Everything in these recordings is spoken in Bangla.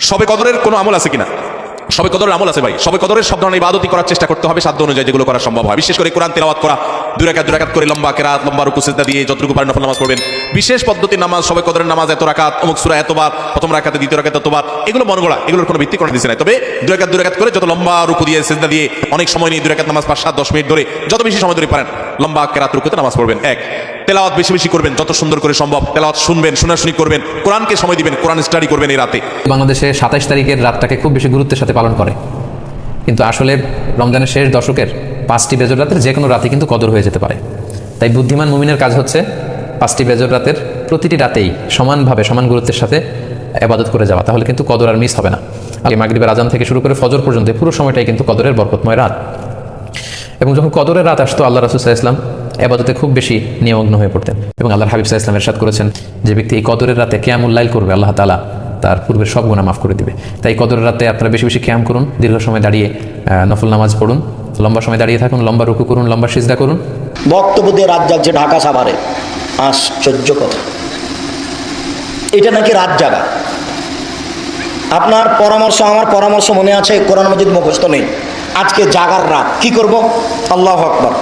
শবে কদরের কোনো আমল আছে কিনা? শবে কদরের আমল আছে ভাই। শবে কদরের সব ধরনের ইবাদতই করার চেষ্টা করতে হবে সাধ্য অনুযায়ী, যেগুলো করা সম্ভব হয়। বিশেষ করে কোরআন তেলাওয়াত করা, দুই রাকাত করে লম্বা কেরাত, লম্বা রুকু সিজদা দিয়ে যতটুকু পারেন নফল নামাজ পড়বেন। বিশেষ পদ্ধতির নামাজ, শবে কদরের নামাজ এত রাকাত, অমুক সূরা এতবার, প্রথম রাকাতে দ্বিতীয় রাকাতে এতবার, এগুলো মনগড়া, এগুলোর কোনো ভিত্তি কোনো হাদিস নাই। তবে দুই রাকাত করে যত লম্বা রুকু দিয়ে সিজদা দিয়ে অনেক সময় নিয়ে দুই রাকাত নামাজ 5-7-10 মিনিট ধরে যত বেশি সময় ধরে পারেন লম্বা কেরাত রুকুতে নামাজ পড়বেন। এক, তেলাওয়াত বেশি বেশি করবেন, যত সুন্দর করে সম্ভব তেলাওয়াত শুনবেন, শোনাশুনি করবেন, কোরআনকে সময় দিবেন, কোরআন স্টাডি করবেন এই রাতে। বাংলাদেশে 27 তারিখের রাতটাকে খুব বেশি গুরুত্বের সাথে পালন করে, কিন্তু আসলে রমজানের শেষ দশকের 5টি বেজর রাতের যে কোনো রাতে কিন্তু কদর হয়ে যেতে পারে। তাই বুদ্ধিমান মুমিনের কাজ হচ্ছে 5টি বেজর রাতের প্রতিটি রাতেই সমানভাবে সমান গুরুত্বের সাথে ইবাদত করে যাওয়া, তাহলে কিন্তু কদর আর মিস হবে না। আগে মাগরিবের আজান থেকে শুরু করে ফজর পর্যন্ত পুরো সময়টাই কিন্তু কদরের বরকতময় রাত। এবং যখন কদরের রাত আসতো আল্লাহ রাসূল সাল্লাল্লাহু আলাইহি ওয়াসাল্লাম ইবাদতে খুব বেশি নিমগ্ন হয়ে পড়তেন। এবং আল্লাহর হাবিব সাল্লাল্লাহু আলাইহি ওয়াসাল্লাম ইরশাদ করেছেন, যে ব্যক্তি এই কদরের রাতে কিয়ামুল লাইল করবে আল্লাহ তাআলা তার পূর্বের সব গুনাহ মাফ করে দিবে। তাই কদরের রাতে আপনারা বেশি বেশি কিয়াম করুন, দীর্ঘ সময় দাঁড়িয়ে নফল নামাজ পড়ুন, লম্বা সময় দাঁড়িয়ে থাকুন, লম্বা রুকু করুন, লম্বা সিজদা করুন। বক্তব্য দিয়ে রাত জাগছে ঢাকা সাভারে, আশ্চর্য কথা। এটা নাকি রাত জাগা। আপনার পরামর্শ, আমার পরামর্শ মনে আছে, কোরআন মাজিদ মুখস্থ নেই। আজকে জাগার রাত, কি করব? আল্লাহু আকবার,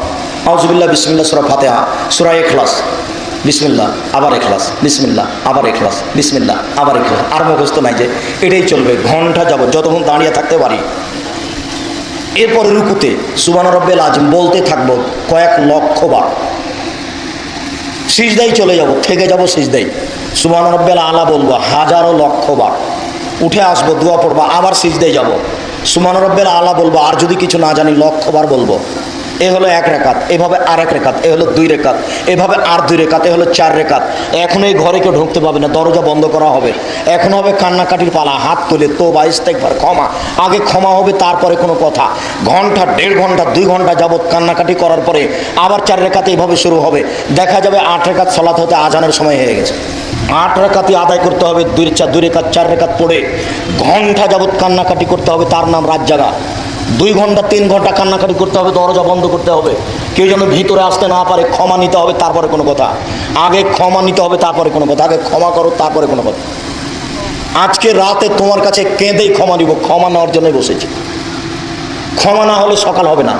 আউযুবিল্লাহ, বিসমিল্লাহ, সূরা ফাতিহা, সূরা ইখলাস, বিসমিল্লাহ, আবার ইখলাস, বিসমিল্লাহ, আবার ইখলাস, বিসমিল্লাহ, আবার ইখলাস। আর মুখস্থ নাই যে, এটাই চলবে ঘন্টা যাব যতক্ষণ দাঁড়িয়ে থাকতে পারি। এরপরে রুকুতে সুবহান রাব্বিল আযম বলতে থাকবো কয়েক লক্ষ বার। সিজদায় চলে যাব, থেকে যাব সিজদায়, সুবহান রাব্বিল আলা বলবো হাজারো লক্ষ বার। উঠে আসবো, দোয়া পড়বো, আবার সিজদায় যাব, সুবহান রাব্বিল আলা বলবো, আর যদি কিছু না জানি লক্ষ বার বলবো। এ হলো 1 রাকাত, এভাবে আর 1 রাকাত, এ হলো 2 রাকাত, এভাবে আর 2 রাকাত, এ হলো 4 রাকাত। এখন এই ঘরে কেউ ঢুকতে পাবে না, দরজা বন্ধ করা হবে। এখন হবে কান্নাকাটির পালা, হাত তুলে তোবা, ইস্তেগফার, ক্ষমা। আগে ক্ষমা হবে, তারপরে কোনো কথা। ঘন্টা, 1.5 ঘন্টা, 2 ঘন্টা যাবত কান্নাকাটি করার পরে আবার 4 রাকাত এইভাবে শুরু হবে। দেখা যাবে 8 রাকাত সালাত হতে আজানের সময় হয়ে গেছে। 8 রাকাতই আদায় করতে হবে, 2 রাকাত 4 রাকাত পড়ে ঘন্টা যাবত কান্নাকাটি করতে হবে, তার নাম রাত জাগা। 2 ঘন্টা 3 ঘন্টা কান্নাকাটি করতে হবে, দরজা বন্ধ করতে হবে, কেউ যেন ভিতরে আসতে না পারে। ক্ষমা নিতে হবে, তারপরে কোনো কথা। আগে ক্ষমা নিতে হবে, তারপরে কোনো কথা। আগে ক্ষমা করো, তারপরে কোনো কথা। আজকে রাতে তোমার কাছে কেঁদেই ক্ষমা নিব, ক্ষমা নেওয়ার জন্যই বসেছি। ক্ষমা না হলে সকাল হবে না।